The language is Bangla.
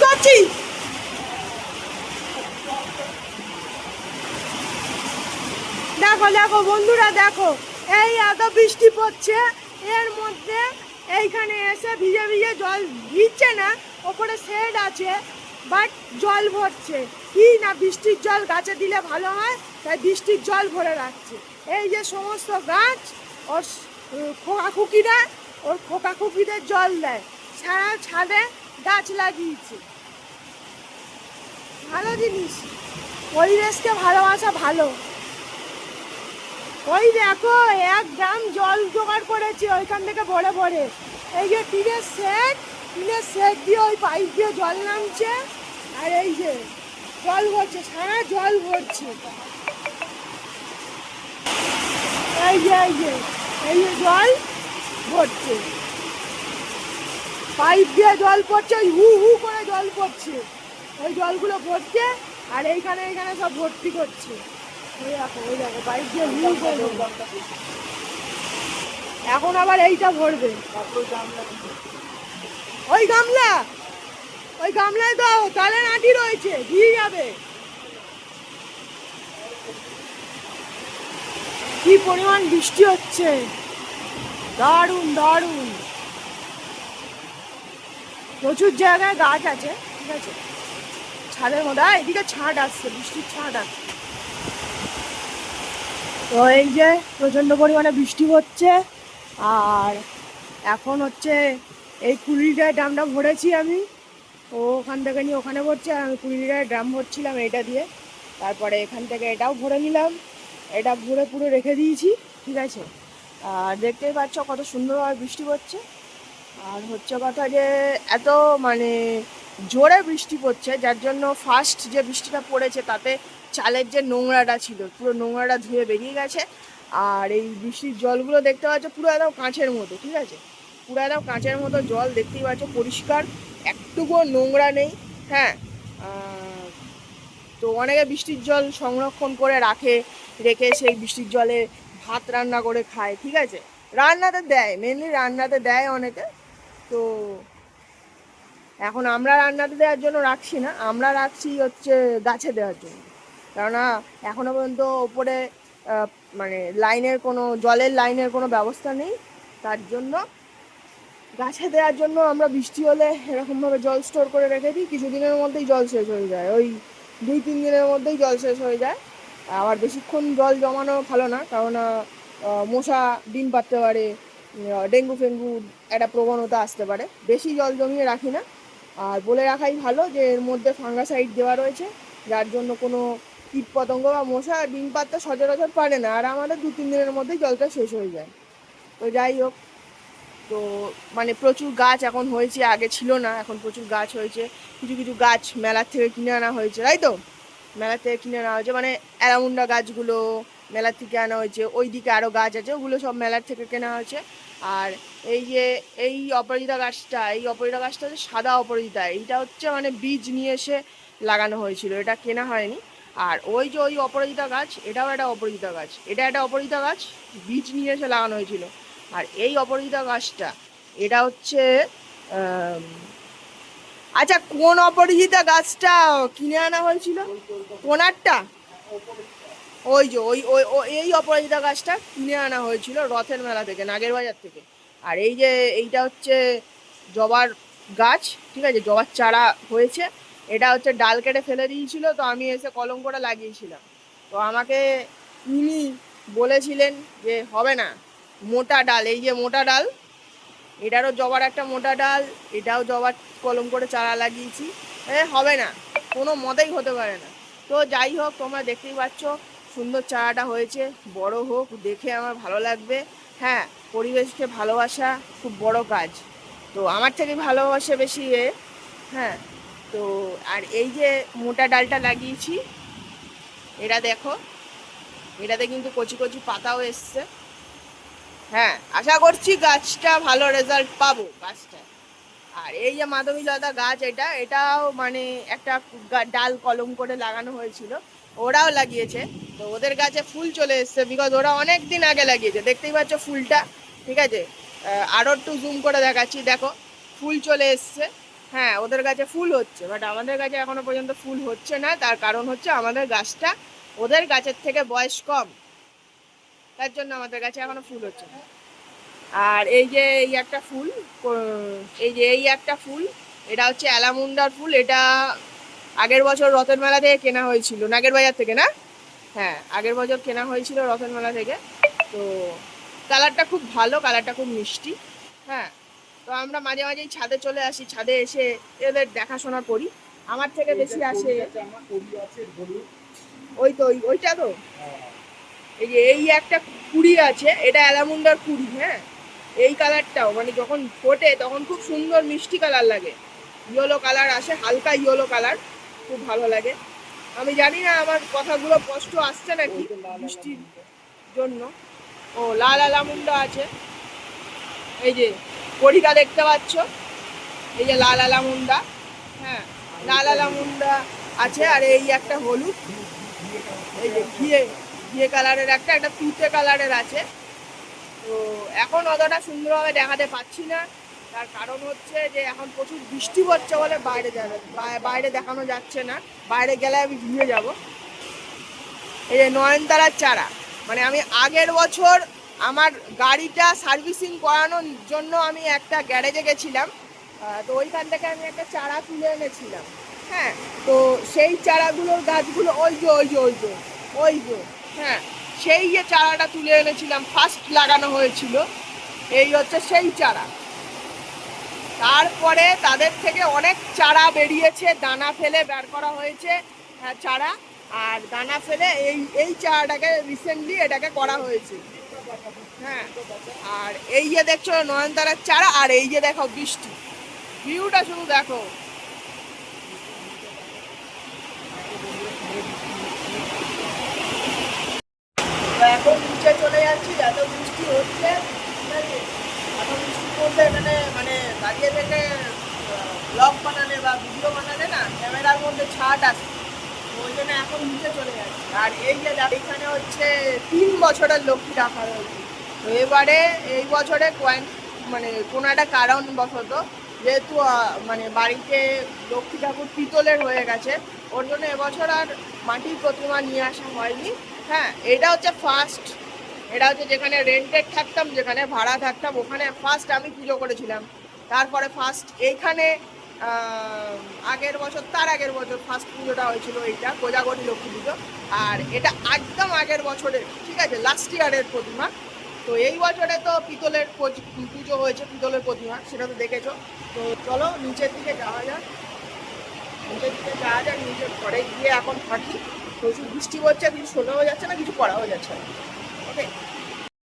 করছিস? দেখো দেখো বন্ধুরা, দেখো এই এত বৃষ্টি পড়ছে, এর মধ্যে এইখানে এসে ভিজে ভিজে জল ভিজছে না, ওপরে শেড আছে বাট জল ভরছে। কি না বৃষ্টির জল গাছে দিলে ভালো হয়, তাই বৃষ্টির জল ভরে রাখছে। এই যে সমস্ত গাছ ওর খোকা খুকিরা ওর খোকা খুকিদের জল দেয়, সারা ছাদে গাছ লাগিয়েছে। ভালো জিনিস, পরিবেশকে ভালোবাসা ভালো। ওই দেখো 1 ড্রাম জল জোগাড় করেছি ওইখান থেকে ভরে ভরে। এই যে টিনের সেট দিয়ে ওই পাইপ দিয়ে জল নামছে, আর এই যে জল ভরছে, সারা জল ভরছে। এই যে জল ভরছে, পাইপ দিয়ে জল পড়ছে, ওই হু হু করে জল পড়ছে, ওই জলগুলো ভরছে। আর এইখানে সব ভর্তি করছে। ওই দেখো পাইপ দিয়ে হু করে। এখন আবার এইটা ভরবে। ওই গামলায় তো তালের আঁটি রয়েছে, দিয়ে যাবে। কি পরিমাণ বৃষ্টি হচ্ছে, দারুণ দারুণ। প্রচুর জায়গায় গাছ আছে, ঠিক আছে, ছাদের মধ্যে। এদিকে ছাদ আসছে, বৃষ্টির ছাদ আসছে। তো এই যে প্রচণ্ড পরিমাণে বৃষ্টি হচ্ছে। আর এখন হচ্ছে এই 20 লিটার ড্রামটা ভরেছি আমি, ও ওখান থেকে নিয়ে ওখানে ভরছে, আর আমি 20 লিটার ড্রাম ভরছিলাম এটা দিয়ে। তারপরে এখান থেকে এটাও ভরে নিলাম, এটা ভরে পুরো রেখে দিয়েছি, ঠিক আছে। আর দেখতেই পাচ্ছ কত সুন্দরভাবে বৃষ্টি পড়ছে। আর হচ্ছে কথা যে এত মানে জোরে বৃষ্টি পড়ছে, যার জন্য ফার্স্ট যে বৃষ্টিটা পড়েছে তাতে চালের যে নোংরাটা ছিল পুরো নোংরাটা ধুয়ে বেরিয়ে গেছে। আর এই বৃষ্টির জলগুলো দেখতে পাচ্ছ পুরো একদম কাঁচের মতো, ঠিক আছে, পুরো একদম কাঁচের মতো জল দেখতেই পাচ্ছ, পরিষ্কার, একটুকুও নোংরা নেই। হ্যাঁ, তো অনেকে বৃষ্টির জল সংরক্ষণ করে রেখে সেই বৃষ্টির জলে ভাত রান্না করে খায়, ঠিক আছে, রান্নাতে দেয়, মেনলি রান্নাতে দেয় অনেকে। তো এখন আমরা রান্নাতে দেওয়ার জন্য রাখছি না, আমরা রাখছি হচ্ছে গাছে দেওয়ার জন্য। কেননা এখনো পর্যন্ত ওপরে মানে জলের লাইনের কোনো ব্যবস্থা নেই, তার জন্য গাছে দেওয়ার জন্য আমরা বৃষ্টি হলে এরকমভাবে জল স্টোর করে রেখে দিই। কিছুদিনের মধ্যেই জল শেষ হয়ে যায়, ওই 2-3 দিনের মধ্যেই জল শেষ হয়ে যায়। আবার বেশিক্ষণ জল জমানো ভালো না, কেননা মশা ডিম পাড়তে পারে, ডেঙ্গু ফেঙ্গু একটা প্রবণতা আসতে পারে। বেশি জল জমিয়ে রাখি না, আর বলে রাখাই ভালো যে এর মধ্যে ফাঙ্গাসাইড দেওয়া রয়েছে, যার জন্য কোনো কীট পতঙ্গ বা মশা ডিম পাড়তে সচরাচর পারে না। আর আমাদের 2-3 দিনের মধ্যেই জলটা শেষ হয়ে যায়। তো যাই হোক, তো মানে প্রচুর গাছ এখন হয়েছে, আগে ছিল না, এখন প্রচুর গাছ হয়েছে। কিছু কিছু গাছ মেলার থেকে কিনে আনা হয়েছে, তাই তো, মেলার থেকে কিনে আনা হয়েছে, মানে অ্যারামুন্ডা গাছগুলো মেলার থেকে আনা হয়েছে। ওই দিকে আরও গাছ আছে, ওগুলো সব মেলার থেকে কেনা হয়েছে। আর এই যে এই অপরাজিতা গাছটা হচ্ছে সাদা অপরাজিতা, এইটা হচ্ছে মানে বীজ নিয়ে এসে লাগানো হয়েছিল, এটা কেনা হয়নি। আর ওই যে ওই অপরাজিতা গাছ, এটাও একটা অপরাজিতা গাছ, এটা একটা অপরাজিতা গাছ, বীজ নিয়ে এসে লাগানো হয়েছিল। আর এই অপরাজিতা গাছটা, এটা হচ্ছে আচ্ছা, কোন অপরাজিতা গাছটা কিনে আনা হয়েছিল? কোনারটা, ওই যে এই অপরাজিতা গাছটা কিনে আনা হয়েছিল রথের মেলা থেকে, নাগের বাজার থেকে। আর এই যে এইটা হচ্ছে জবার গাছ, ঠিক আছে, জবার চারা হয়েছে। এটা হচ্ছে ডাল কেটে ফেলে দিয়েছিল, তো আমি এসে কলম করে লাগিয়েছিলাম। তো আমাকে ইনি বলেছিলেন যে হবে না, মোটা ডাল, এই যে মোটা ডাল, এটারও জবার একটা মোটা ডাল, এটাও জবার কলম করে চারা লাগিয়েছি, হবে না, কোনো মতেই হতে পারে না। তো যাই হোক, তোমরা দেখতেই পাচ্ছ সুন্দর চারাটা হয়েছে, বড় হোক, দেখে আমার ভালো লাগবে। হ্যাঁ, পরিবেশকে ভালোবাসা খুব বড় কাজ, তো আমার থেকে ভালোবাসে বেশি এ। হ্যাঁ, তো আর এই যে মোটা ডালটা লাগিয়েছি, এটা দেখো, এটাতে কিন্তু কচি কচি পাতাও এসছে। হ্যাঁ, আশা করছি গাছটা ভালো রেজাল্ট পাবো গাছটা। আর এই যে মাধবীলতা গাছ, এটাও মানে একটা ডাল কলম করে লাগানো হয়েছিল, ওরাও লাগিয়েছে। তো ওদের গাছে ফুল চলে এসছে, বিকজ ওরা অনেক দিন আগে লাগিয়েছে, দেখতেই পাচ্ছ ফুলটা, ঠিক আছে। আরও একটু জুম করে দেখাচ্ছি, দেখো ফুল চলে এসছে। হ্যাঁ, ওদের গাছে ফুল হচ্ছে, বাট আমাদের গাছে এখনো পর্যন্ত ফুল হচ্ছে না। তার কারণ হচ্ছে আমাদের গাছটা ওদের গাছের থেকে বয়স কম, তার জন্য আমাদের গাছে এখনো ফুল হচ্ছে না। আর এই যে এই একটা ফুল, এই একটা ফুল, এটা হচ্ছে অ্যালামুন্ডার ফুল। এটা আগের বছর রতন মেলা থেকে কেনা হয়েছিল, নাগের বাজার থেকে, না? হ্যাঁ, আগের বছর কেনা হয়েছিল রতন মেলা থেকে। তো কালারটা খুব ভালো, কালারটা খুব মিষ্টি। হ্যাঁ, তো আমরা মাঝে মাঝেই ছাদে চলে আসি, ছাদে এসে এদের দেখাশোনা করি। আমার থেকে বেশি আসে। ওই তো ওইটা তো, এই যে এই একটা কুড়ি আছে, এটা অ্যালামুন্ডার কুড়ি। হ্যাঁ, এই কালারটাও মানে যখন ফোটে তখন খুব সুন্দর মিষ্টি কালার লাগে, ইয়েলো কালার আসে, হালকা ইয়েলো কালার, খুব ভালো লাগে। আমি জানি না আমার কথাগুলো স্পষ্ট আসছে নাকি বৃষ্টির জন্য। ও, লাল অ্যালামুন্ডা আছে, এই যে কড়িকা দেখতে পাচ্ছ, এই যে লাল অ্যালামুন্ডা। হ্যাঁ, লাল অ্যালামুন্ডা আছে। আর এই একটা হলুদ, এই যে ঘিয়ে ঘিয়ে কালারের একটা একটা তুতে কালারের আছে। তো এখন অতটা সুন্দরভাবে দেখাতে পাচ্ছি না, তার কারণ হচ্ছে যে এখন প্রচুর বৃষ্টি পড়ছে বলে বাইরে দেখানো যাচ্ছে না। বাইরে গেলে আমি ভিজে যাব। এই যে নয়নতারার চারা, মানে আমি আগের বছর আমার গাড়িটা সার্ভিসিং করানোর জন্য আমি একটা গ্যারেজে গেছিলাম। তো ওইখান থেকে আমি একটা চারা তুলে এনেছিলাম। হ্যাঁ, তো সেই চারাগুলোর গাছগুলো ওই যে ওই যে ওই যে ওই যে হ্যাঁ, সেই যে চারাটা তুলে এনেছিলাম, ফার্স্ট লাগানো হয়েছিল, এই হচ্ছে সেই চারা। তারপরে তাদের থেকে অনেক চারা বেরিয়েছে, দানা ফেলে বের করা হয়েছে। হ্যাঁ, চারা আর দানা ফেলে এই এই চারাটাকে রিসেন্টলি এটাকে করা হয়েছে। হ্যাঁ, আর এই যে দেখছো নয়নতারার চারা, আর এই যে দেখো বৃষ্টি, ভিউটা শুধু দেখো। তো এখন নিচে চলে যাচ্ছি, এত বৃষ্টি হচ্ছে, ঠিক আছে? এত বৃষ্টি পড়লে এখানে মানে দাঁড়িয়ে থেকে ব্লগ বানালে বা ভিডিও বানালে না, ক্যামেরার মধ্যে ছাট আসে, ওই জন্য এখন নিচে চলে যাচ্ছে। আর এই যে এখানে হচ্ছে 3 বছরের লক্ষ্মী রাখা রয়েছে। তো এবারে এই বছরে মানে কোনো একটা কারণবশত, যেহেতু মানে বাড়িতে লক্ষ্মী ঠাকুর পিতলের হয়ে গেছে, ওর জন্য এবছর আর মাটির প্রতিমা নিয়ে আসা হয়নি। হ্যাঁ, এটা হচ্ছে ফার্স্ট। এটা হচ্ছে যেখানে রেন্টেড থাকতাম, যেখানে ভাড়া থাকতাম, ওখানে ফার্স্ট আমি পুজো করেছিলাম। তারপরে ফার্স্ট এইখানে আগের বছর, তার আগের বছর ফার্স্ট পুজোটা হয়েছিল এইটা, কোজাগরী লক্ষ্মী পুজো। আর এটা একদম আগের বছরের, ঠিক আছে, লাস্ট ইয়ারের প্রতিমা। তো এই বছরে তো পিতলের পুজো হয়েছে, পিতলের প্রতিমা, সেটা তো দেখেছো। তো চলো নিচের দিকে যাওয়া যাক, নিচের ঘরে গিয়ে এখন থাকি। প্রচুর বৃষ্টি পড়ছে, কিছু শোনাও যাচ্ছে না, কিছু করাও যাচ্ছে না। ওকে।